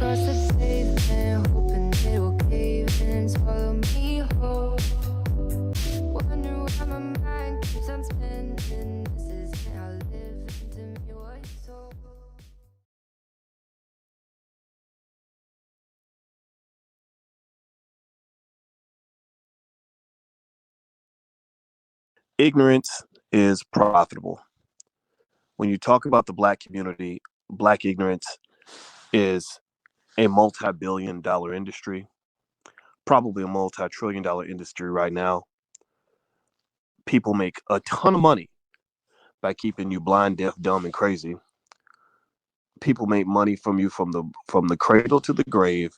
across the pavement, hoping it'll cave in and swallow me whole. Wonder why my mind keeps on spinning. This isn't how living to me was told. Ignorance is profitable. When you talk about the Black community, Black ignorance is a multi-billion dollar industry, probably a multi-trillion dollar industry right now. People make a ton of money by keeping you blind, deaf, dumb, and crazy. People make money from you from the cradle to the grave,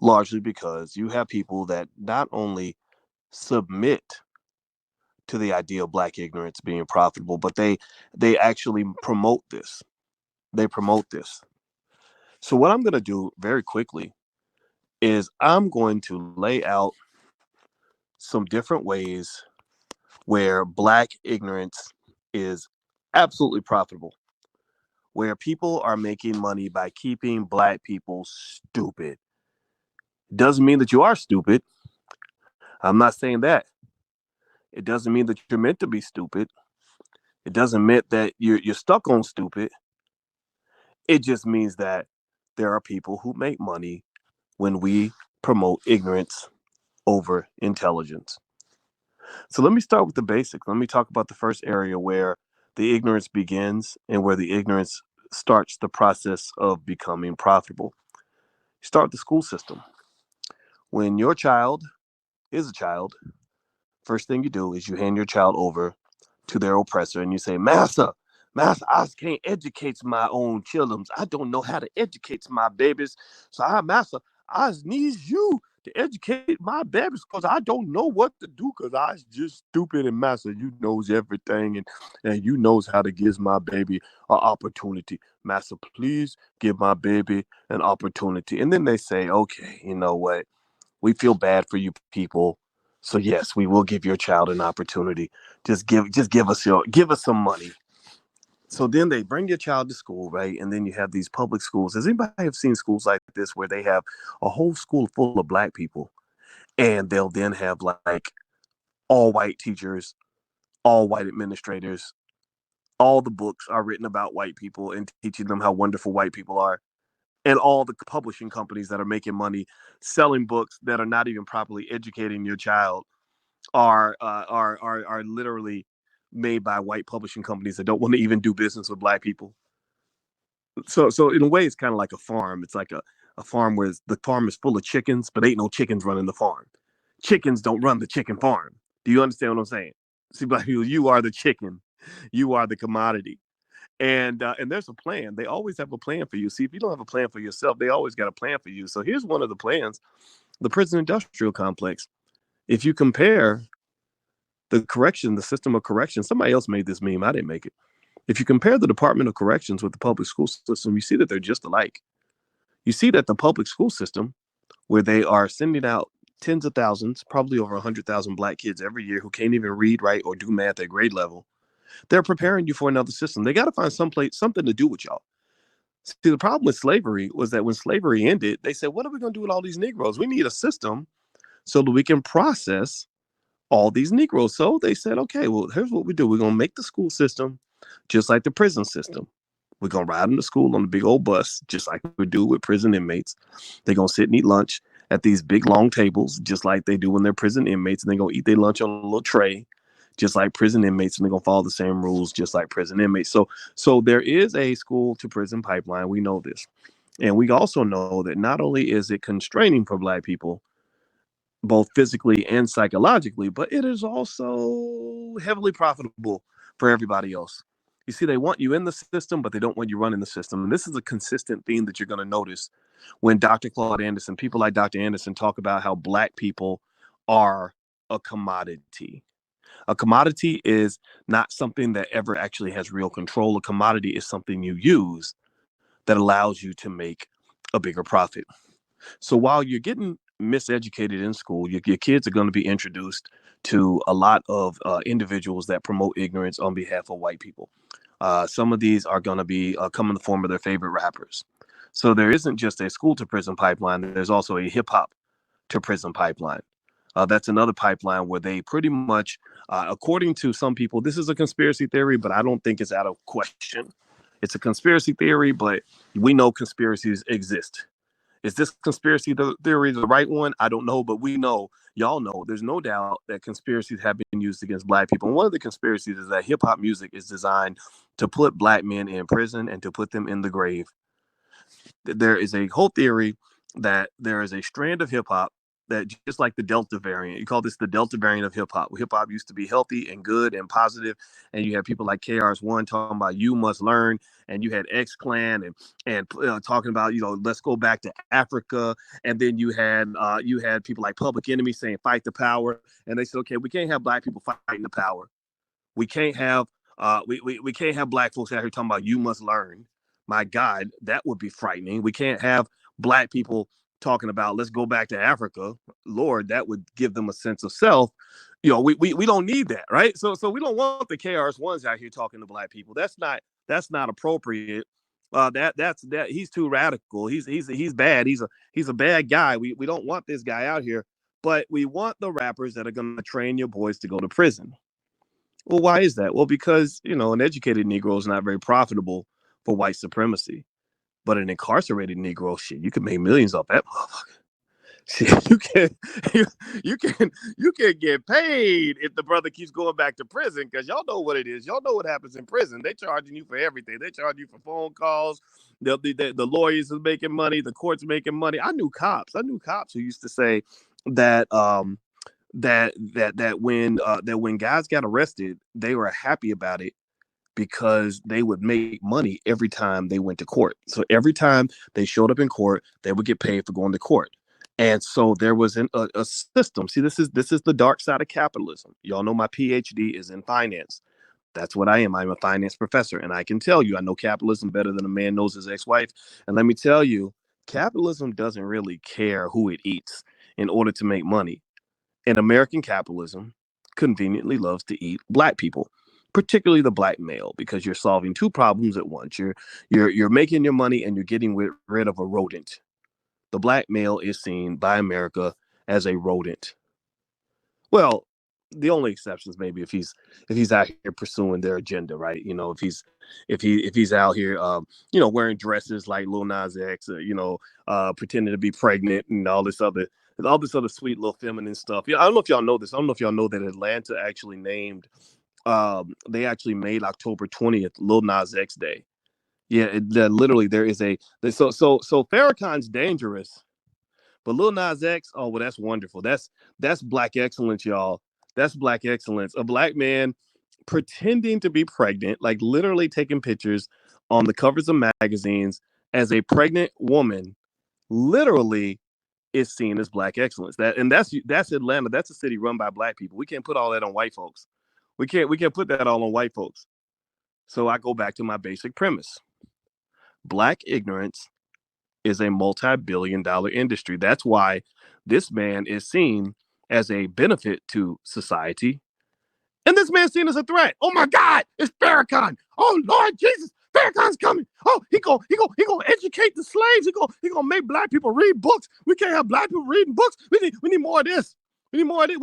largely because you have people that not only submit to the idea of Black ignorance being profitable, but they actually promote this. They promote this. So what I'm going to do very quickly is I'm going to lay out some different ways where Black ignorance is absolutely profitable, where people are making money by keeping Black people stupid. Doesn't mean that you are stupid. I'm not saying that. It doesn't mean that you're meant to be stupid. It doesn't mean that you're stuck on stupid. It just means that there are people who make money when we promote ignorance over intelligence. So let me start with the basics. Let me talk about the first area where the ignorance begins and where the ignorance starts the process of becoming profitable. Start the school system. When your child is a child, first thing you do is you hand your child over to their oppressor and you say, Master, I can't educate my own children. I don't know how to educate my babies. So Master, I need you to educate my babies because I don't know what to do because I just stupid. And Master, you knows everything and you knows how to give my baby an opportunity. Master, please give my baby an opportunity. And then they say, okay, you know what? We feel bad for you people. So yes, we will give your child an opportunity. Just give us some money. So then they bring your child to school, right? And then you have these public schools. Does anybody have seen schools like this where they have a whole school full of Black people and they'll then have like all white teachers, all white administrators, all the books are written about white people and teaching them how wonderful white people are. And all the publishing companies that are making money selling books that are not even properly educating your child are literally made by white publishing companies that don't want to even do business with Black people. So in a way, it's kind of like a farm. It's like a farm where the farm is full of chickens, but ain't no chickens running the farm. Chickens don't run the chicken farm. Do you understand what I'm saying? See, Black people, you are the chicken. You are the commodity. And there's a plan. They always have a plan for you. See, if you don't have a plan for yourself, they always got a plan for you. So here's one of the plans: the prison industrial complex. If you compare the system of correction, somebody else made this meme. I didn't make it. If you compare the Department of Corrections with the public school system, you see that they're just alike. You see that the public school system, where they are sending out tens of thousands, probably over 100,000 Black kids every year who can't even read, write, or do math at grade level, they're preparing you for another system. They got to find something to do with y'all. See, the problem with slavery was that when slavery ended, they said, what are we going to do with all these Negroes? We need a system so that we can process all these Negroes. So they said, okay, well, here's what we do. We're going to make the school system just like the prison system. We're going to ride them to school on a big old bus, just like we do with prison inmates. They're going to sit and eat lunch at these big long tables, just like they do when they're prison inmates. And they're going to eat their lunch on a little tray, just like prison inmates. And they're going to follow the same rules, just like prison inmates. So there is a school to prison pipeline. We know this. And we also know that not only is it constraining for Black people, both physically and psychologically, but it is also heavily profitable for everybody else. You see, they want you in the system, but they don't want you running the system. And this is a consistent theme that you're going to notice when Dr. Claude Anderson, people like Dr. Anderson, talk about how Black people are a commodity. A commodity is not something that ever actually has real control. A commodity is something you use that allows you to make a bigger profit. So while you're getting miseducated in school, your kids are going to be introduced to a lot of individuals that promote ignorance on behalf of white people. Some of these are going to be come in the form of their favorite rappers. So there isn't just a school to prison pipeline. There's also a hip hop to prison pipeline. That's another pipeline where they pretty much, according to some people, this is a conspiracy theory, but I don't think it's out of question. It's a conspiracy theory, but we know conspiracies exist. Is this conspiracy theory the right one? I don't know, but we know, y'all know, there's no doubt that conspiracies have been used against black people. And one of the conspiracies is that hip hop music is designed to put black men in prison and to put them in the grave. There is a whole theory that there is a strand of hip hop that, just like the Delta variant, you call this the Delta variant of hip hop. Hip hop used to be healthy and good and positive, and you have people like KRS-One talking about you must learn, and you had X Clan and talking about, let's go back to Africa, and then you had people like Public Enemy saying fight the power, and they said, okay, we can't have black people fighting the power. We can't have we can't have black folks out here talking about you must learn. My God, that would be frightening. We can't have black people talking about let's go back to Africa. Lord, that would give them a sense of self. We don't need that, right? So we don't want the KRS ones out here talking to black people. That's not appropriate. That he's too radical. He's bad. He's a bad guy. We don't want this guy out here, but we want the rappers that are going to train your boys to go to prison. Well, why is that? Well, because, an educated Negro is not very profitable for white supremacy. But an incarcerated Negro, shit, you can make millions off that motherfucker. Shit, you can get paid if the brother keeps going back to prison, because y'all know what it is. Y'all know what happens in prison. They charging you for everything. They charge you for phone calls. The lawyers are making money. The court's making money. I knew cops who used to say that when guys got arrested, they were happy about it because they would make money every time they went to court. So every time they showed up in court, they would get paid for going to court. And so there was a system. See, this is the dark side of capitalism. Y'all know my PhD is in finance. That's what I am. I'm a finance professor, and I can tell you I know capitalism better than a man knows his ex-wife. And let me tell you, capitalism doesn't really care who it eats in order to make money. And American capitalism conveniently loves to eat black people, particularly the black male, because you're solving two problems at once. You're making your money and you're getting rid of a rodent. The black male is seen by America as a rodent. Well, the only exceptions maybe if he's out here pursuing their agenda, right? If he's out here, wearing dresses like Lil Nas X, pretending to be pregnant and all this other sweet little feminine stuff. Yeah, I don't know if y'all know this. I don't know if y'all know that Atlanta actually named, they actually made October 20th Lil Nas X Day. Yeah, literally there is so Farrakhan's dangerous, but Lil Nas X, oh well, that's wonderful. That's black excellence, y'all. That's black excellence. A black man pretending to be pregnant, like literally taking pictures on the covers of magazines as a pregnant woman, literally is seen as black excellence. That's Atlanta. That's a city run by black people. We can't put all that on white folks. We can't put that all on white folks. So I go back to my basic premise. Black ignorance is a multi-billion-dollar industry. That's why this man is seen as a benefit to society. And this man's seen as a threat. Oh my God, it's Farrakhan. Oh Lord Jesus, Farrakhan's coming. Oh, he gonna educate the slaves. He gonna make black people read books. We can't have black people reading books. We need more of this. We need more of this.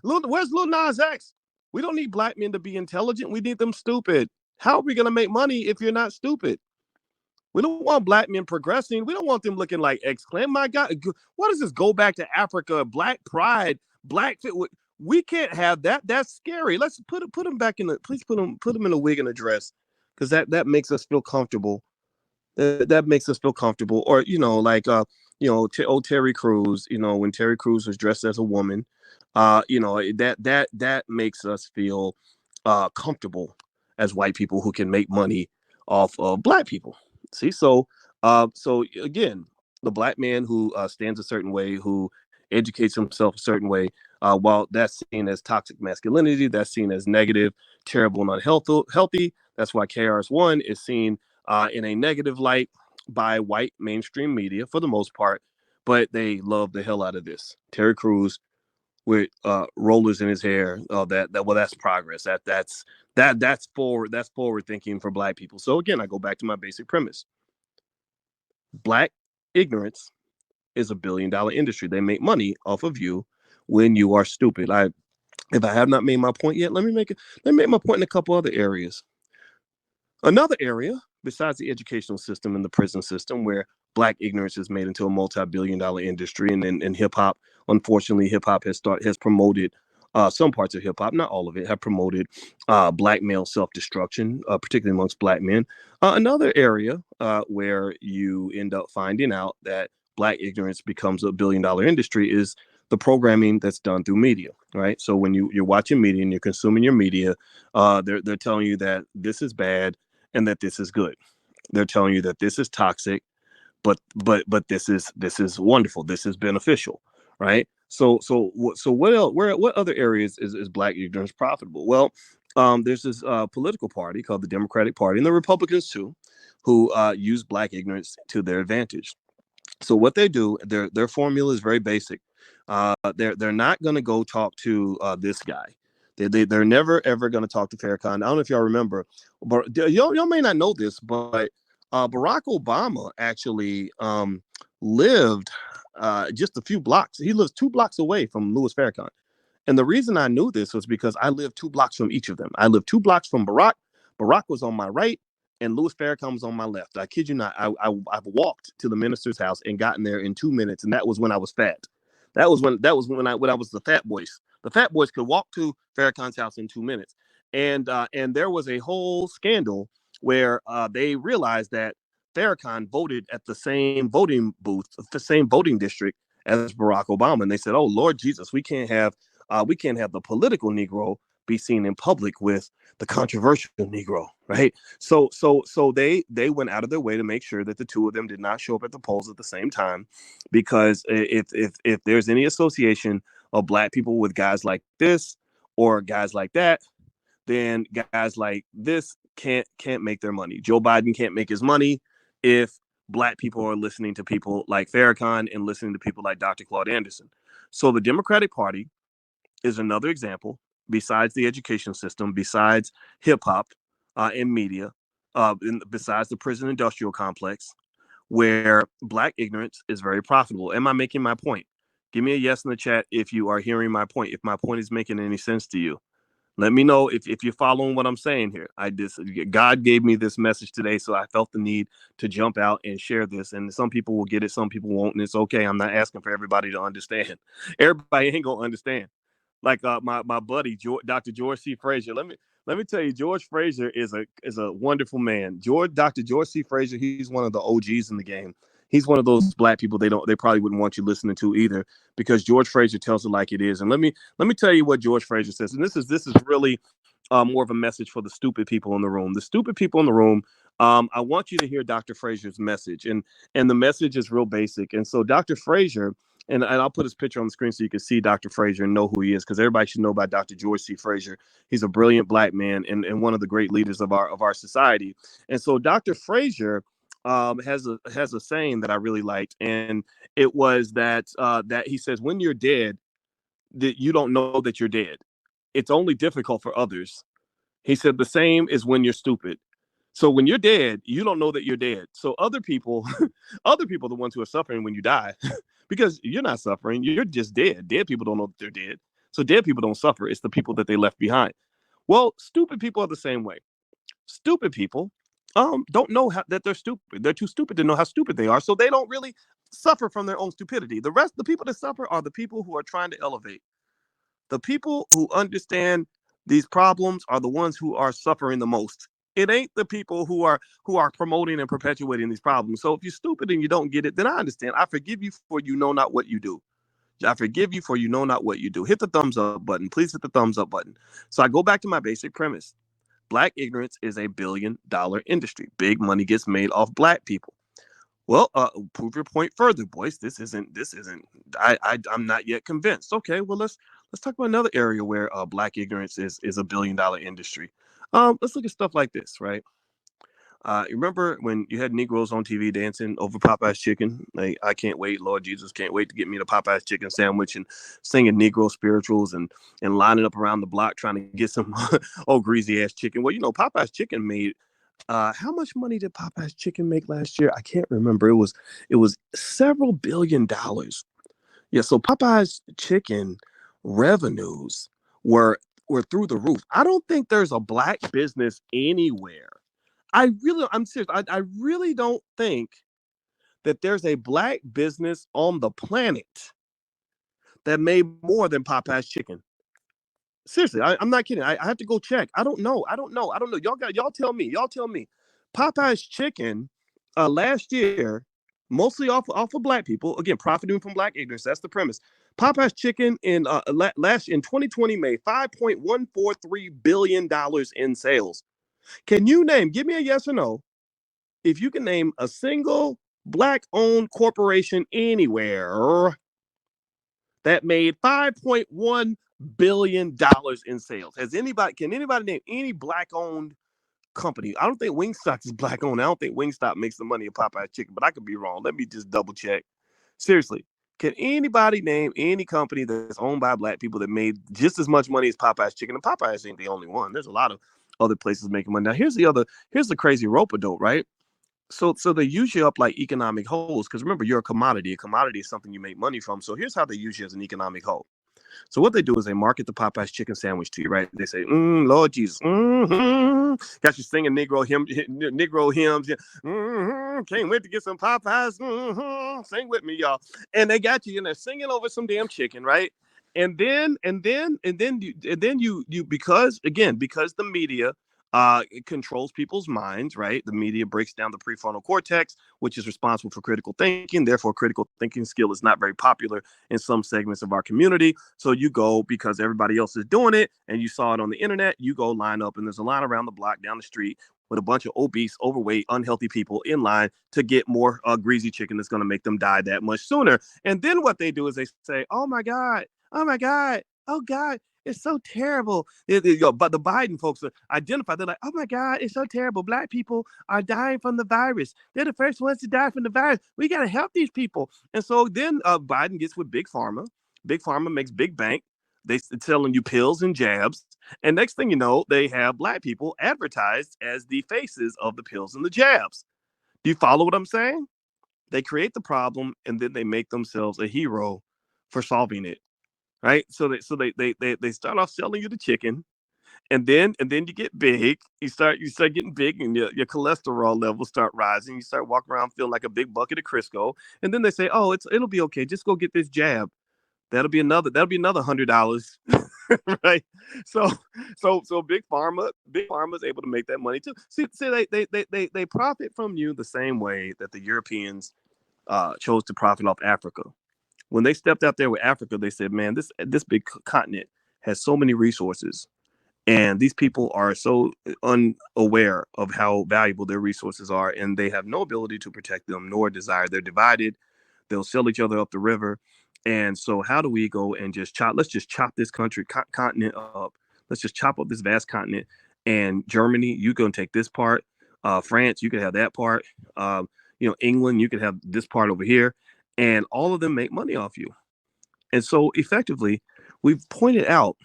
Where's Lil Nas X? We don't need black men to be intelligent. We need them stupid. How are we gonna make money if you're not stupid? We don't want black men progressing. We don't want them looking like X-Clan. My God, what is this? Go back to Africa, black pride, black fit. We can't have that. That's scary. Let's put him back in please put him in a wig and a dress, because that makes us feel comfortable. That makes us feel comfortable. Or old Terry Crews. When Terry Crews was dressed as a woman, that makes us feel comfortable as white people who can make money off of black people. See, so again, the black man who stands a certain way, who educates himself a certain way, while that's seen as toxic masculinity, that's seen as negative, terrible, and unhealthy. That's why KRS-One is seen in a negative light by white mainstream media for the most part, but they love the hell out of this. Terry Crews with rollers in his hair. That's progress. That's forward thinking for black people. So again, I go back to my basic premise. Black ignorance is $1 billion industry. They make money off of you when you are stupid. If I have not made my point yet, let me make it. Let me make my point in a couple other areas. Another area, besides the educational system and the prison system, where Black ignorance is made into a multi-billion-dollar industry, and hip hop, unfortunately, hip hop has promoted some parts of hip hop, not all of it, have promoted Black male self-destruction, particularly amongst Black men. Another area where you end up finding out that Black ignorance becomes a $1 billion industry is the programming that's done through media, right? So when you're watching media and you're consuming your media, they're telling you that this is bad and that this is good. They're telling you that this is toxic, but this is wonderful. This is beneficial, right? So what else? What other areas is Black ignorance profitable? Well, there's this political party called the Democratic Party, and the Republicans too, who use Black ignorance to their advantage. So what they do, their formula is very basic. They're not going to go talk to this guy. They're never ever going to talk to Farrakhan. I don't know if y'all remember, but y'all may not know this, but Barack Obama actually lived just a few blocks. He lives 2 blocks away from Louis Farrakhan. And the reason I knew this was because I lived 2 blocks from each of them. I lived 2 blocks from Barack. Barack was on my right, and Louis Farrakhan was on my left. I kid you not. I've walked to the minister's house and gotten there in 2 minutes, and that was when I was fat. That was when I was the fat boys. The fat boys could walk to Farrakhan's house in 2 minutes, and there was a whole scandal where they realized that Farrakhan voted at the same voting booth, the same voting district as Barack Obama, and they said, "Oh Lord Jesus, we can't have the political Negro be seen in public with the controversial Negro, right?" So they went out of their way to make sure that the two of them did not show up at the polls at the same time, because if there's any association of Black people with guys like this or guys like that, then guys like this can't make their money. Joe Biden can't make his money if Black people are listening to people like Farrakhan and listening to people like Dr. Claude Anderson. So the Democratic Party is another example, besides the education system, besides hip hop and media, besides the prison industrial complex, where Black ignorance is very profitable. Am I making my point? Give me a yes in the chat if you are hearing my point, if my point is making any sense to you. Let me know if you're following what I'm saying here. God gave me this message today, so I felt the need to jump out and share this. And some people will get it, some people won't, and it's okay. I'm not asking for everybody to understand. Everybody ain't gonna understand. Like my buddy Dr. George C. Frazier. Let me tell you, George Frazier is a wonderful man. Dr. George C. Frazier, he's one of the OGs in the game. He's one of those Black people they probably wouldn't want you listening to either, because George Frazier tells it like it is. And let me tell you what George Frazier says. And this is really more of a message for the stupid people in the room. The stupid people in the room. I want you to hear Dr. Frazier's message, and the message is real basic. And so Dr. Frazier, and I'll put his picture on the screen so you can see Dr. Frazier and know who he is, because everybody should know about Dr. George C. Frazier. He's a brilliant Black man and one of the great leaders of our society. And so Dr. Frazier has a saying that I really liked, and it was that he says, when you're dead, that you don't know that you're dead. It's only difficult for others. He said the same is when you're stupid. So when you're dead, you don't know that you're dead. So other people, other people are the ones who are suffering when you die, because you're not suffering. You're just dead. Dead people don't know that they're dead. So dead people don't suffer. It's the people that they left behind. Well, stupid people are the same way. Stupid people don't know that they're stupid. They're too stupid to know how stupid they are. So they don't really suffer from their own stupidity. The people that suffer are the people who are trying to elevate. The people who understand these problems are the ones who are suffering the most. It ain't the people who are promoting and perpetuating these problems. So if you're stupid and you don't get it, then I understand. I forgive you for you know not what you do. I forgive you for you know not what you do. Hit the thumbs up button. Please hit the thumbs up button. So I go back to my basic premise. Black ignorance is a $1 billion industry. Big money gets made off Black people. Well, prove your point further, Boyce. This isn't. I'm not yet convinced. Okay, well let's talk about another area where Black ignorance is a $1 billion industry. Let's look at stuff like this, right? You remember when you had Negroes on TV dancing over Popeye's chicken? Like, I can't wait, Lord Jesus, can't wait to get me the Popeye's chicken sandwich, and singing Negro spirituals and lining up around the block trying to get some greasy ass chicken. Well, Popeye's chicken made How much money did Popeye's Chicken make last year? I can't remember. It was several $billions. Yeah, so Popeye's Chicken revenues were were through the roof. I don't think there's a black business anywhere. I'm serious. I really don't think that there's a black business on the planet that made more than Popeye's Chicken. Seriously, I'm not kidding. I have to go check. I don't know. Y'all tell me. Y'all tell me. Popeye's Chicken, last year, mostly off of black people. Again, profiting from black ignorance. That's the premise. Popeye's Chicken in 2020 made $5.143 billion in sales. Can you name? Give me a yes or no. If you can name a single black-owned corporation anywhere that made $5.1 billion in sales. Can anybody name any black owned company? I don't think Wingstop is black owned. I don't think Wingstop makes the money of Popeye's Chicken, but I could be wrong. Let me just double check. Seriously, can anybody name any company that's owned by black people that made just as much money as Popeye's Chicken? And Popeye's ain't the only one. There's a lot of other places making money. Now here's the crazy rope-a-dope, right? So they use you up like economic holes because remember you're a commodity. A commodity is something you make money from. So here's how they use you as an economic hole. So what they do is they market the Popeye's chicken sandwich to you, right? They say, Lord Jesus, got you singing Negro hymns. Can't wait to get some Popeyes. Sing with me, y'all. And they got you in there singing over some damn chicken, right? And then you because the media it controls people's minds, right? The media breaks down the prefrontal cortex, which is responsible for critical thinking. Therefore, critical thinking skill is not very popular in some segments of our community. So you go because everybody else is doing it and you saw it on the internet, you go line up and there's a line around the block down the street with a bunch of obese, overweight, unhealthy people in line to get more greasy chicken that's going to make them die that much sooner. And then what they do is they say, oh my God, oh God, it's so terrible. But the Biden folks are identified. They're like, oh my God, it's so terrible. Black people are dying from the virus. They're the first ones to die from the virus. We got to help these people. And so then Biden gets with Big Pharma. Big Pharma makes big bank. They selling you pills and jabs. And next thing you know, they have black people advertised as the faces of the pills and the jabs. Do you follow what I'm saying? They create the problem and then they make themselves a hero for solving it. Right. So they start off selling you the chicken and then you get big. You start getting big and your cholesterol levels start rising. You start walking around feeling like a big bucket of Crisco. And then they say, oh, it'll be okay. Just go get this jab. That'll be another $100. Right. So so big pharma is able to make that money too. See they profit from you the same way that the Europeans chose to profit off Africa. When they stepped out there with Africa, they said, man, this big continent has so many resources. And these people are so unaware of how valuable their resources are, and they have no ability to protect them nor desire. They're divided. They'll sell each other up the river. And so, how do we go and let's just chop this continent up. Let's just chop up this vast continent. And Germany, you go and take this part. France, you could have that part. England, you could have this part over here. And all of them make money off you. And so, effectively, we've pointed out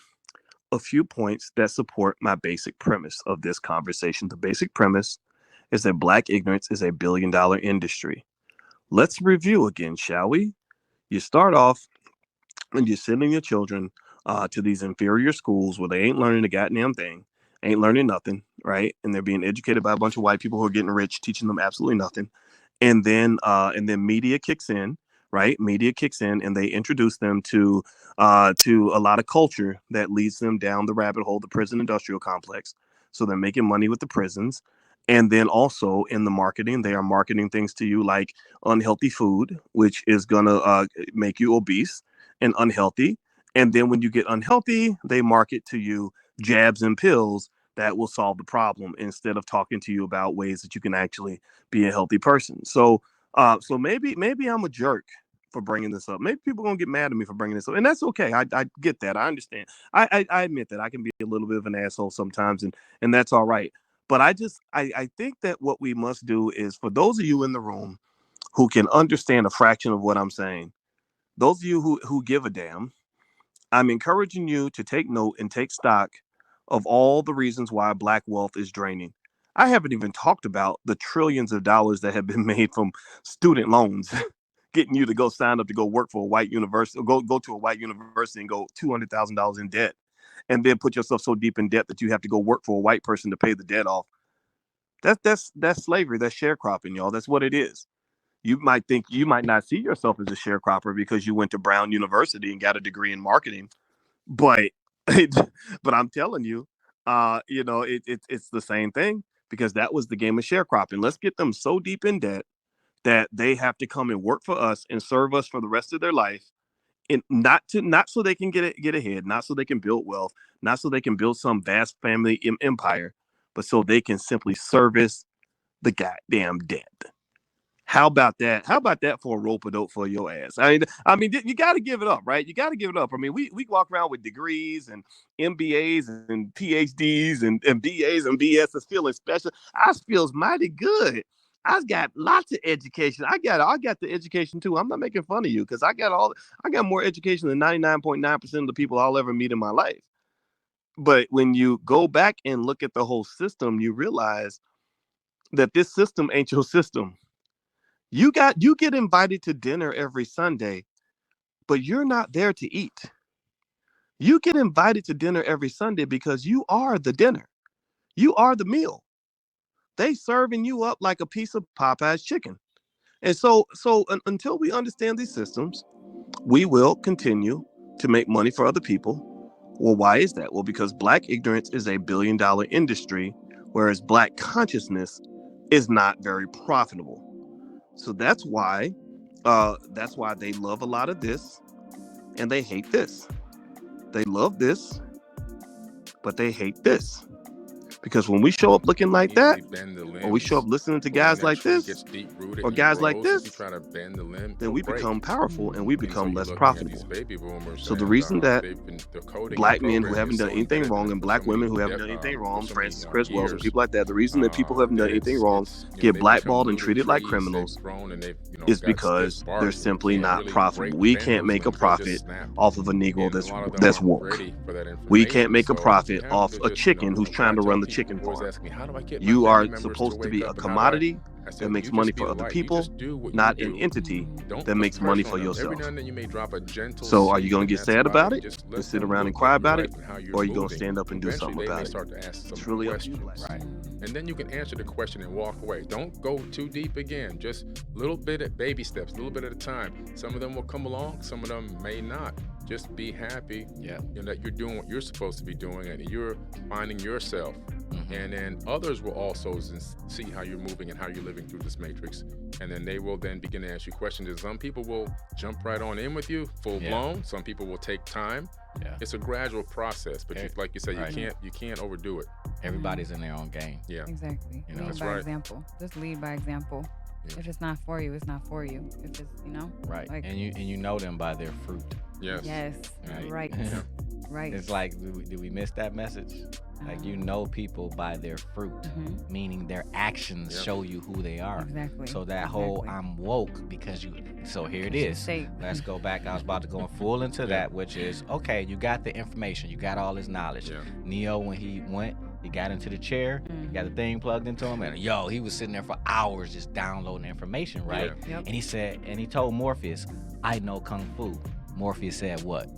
a few points that support my basic premise of this conversation. The basic premise is that black ignorance is a billion-dollar industry. Let's review again, shall we? You start off and you're sending your children to these inferior schools where they ain't learning a goddamn thing, ain't learning nothing, right? And they're being educated by a bunch of white people who are getting rich, teaching them absolutely nothing. And then media kicks in, right? Media kicks in and they introduce them to a lot of culture that leads them down the rabbit hole, the prison industrial complex. So they're making money with the prisons. And then also in the marketing, they are marketing things to you like unhealthy food, which is going to make you obese and unhealthy. And then when you get unhealthy, they market to you jabs and pills that will solve the problem instead of talking to you about ways that you can actually be a healthy person. So maybe I'm a jerk for bringing this up. Maybe people are gonna get mad at me for bringing this up, and that's okay. I get that. I understand. I admit that I can be a little bit of an asshole sometimes, and that's all right. But I think that what we must do is for those of you in the room who can understand a fraction of what I'm saying, those of you who give a damn, I'm encouraging you to take note and take stock of all the reasons why black wealth is draining. I haven't even talked about the trillions of dollars that have been made from student loans, getting you to go sign up to go work for a white university, go to a white university and go $200,000 in debt, and then put yourself so deep in debt that you have to go work for a white person to pay the debt off. That's slavery. That's sharecropping, y'all. That's what it is. You might not see yourself as a sharecropper because you went to Brown University and got a degree in marketing, but but I'm telling you, it's the same thing because that was the game of sharecropping. Let's get them so deep in debt that they have to come and work for us and serve us for the rest of their life, and not so they can get ahead, not so they can build wealth, not so they can build some vast family empire, but so they can simply service the goddamn debt. How about that? How about that for a rope a dope for your ass? I mean, you got to give it up, right? You got to give it up. I mean, we walk around with degrees and MBAs and PhDs and BAs and BSs feeling special. I feels mighty good. I've got lots of education. I got the education too. I'm not making fun of you because I got more education than 99.9% of the people I'll ever meet in my life. But when you go back and look at the whole system, you realize that this system ain't your system. You get invited to dinner every Sunday, but you're not there to eat. You get invited to dinner every Sunday because you are the dinner. You are the meal. They serving you up like a piece of Popeye's chicken. And until we understand these systems, we will continue to make money for other people. Well, why is that? Well, because Black ignorance is a billion-dollar industry, whereas Black consciousness is not very profitable. So that's why they love a lot of this and they hate this. They love this, but they hate this. Because when we show up looking like that, or we show up listening to guys like this, or guys like this, then we become powerful and we become less profitable. So the reason that Black men who haven't done anything wrong and Black women who haven't done anything wrong, Francis Chris Wells and people like that, the reason that people who haven't done anything wrong get blackballed and treated like criminals is because they're simply not profitable. We can't make a profit off of a Negro that's woke. We can't make a profit off a chicken who's trying to run the chicken farm. You are supposed to be a commodity that makes money for other people, not an entity that makes money for yourself. So are you going to get sad about it and sit around and cry about it, or are you going to stand up and do something about it? It's really up to you. Right. And then you can answer the question and walk away. Don't go too deep again. Just a little bit at baby steps, a little bit at a time. Some of them will come along, some of them may not. Just be happy that you're doing what you're supposed to be doing and you're finding yourself. Mm-hmm. And then others will also see how you're moving and how you're living through this matrix. And then they will then begin to ask you questions. And some people will jump right on in with you, full blown. Some people will take time. Yeah. It's a gradual process, but like you said, you can't overdo it. Everybody's in their own game. Yeah. Exactly. You know, lead by example. Just lead by example. Yeah. If it's not for you, it's not for you. If it's, Right. Like, and you know them by their fruit. Yes. Yes. Right. Yeah. Right. It's like, did we miss that message? Like, you know people by their fruit, meaning their actions show you who they are. Exactly. So that whole I'm woke because you. So here it is. Let's go back. I was about to go full into that, which is, okay, you got the information. You got all this knowledge. Yeah. Neo, when he went, he got into the chair, he got the thing plugged into him, and he was sitting there for hours just downloading information, right? Yeah. Yep. And he said, and he told Morpheus, I know Kung Fu. Morpheus said what?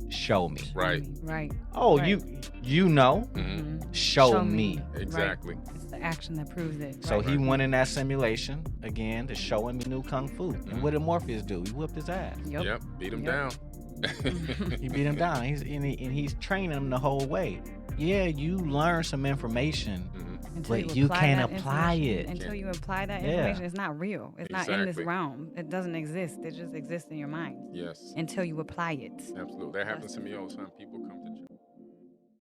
Show me. Right. Right. Oh, right. you know. Mm-hmm. Show me. Exactly. Right. It's the action that proves it. So he went in that simulation again to show him he knew Kung Fu. And what did Morpheus do? He whipped his ass. Yep. Beat him down. He beat him down. He's training him the whole way. Yeah, you learn some information, but you can't apply it. Until you apply that information, it's not real. It's not in this realm. It doesn't exist. It just exists in your mind. Yes. Until you apply it. Absolutely. That happens to me all the time. People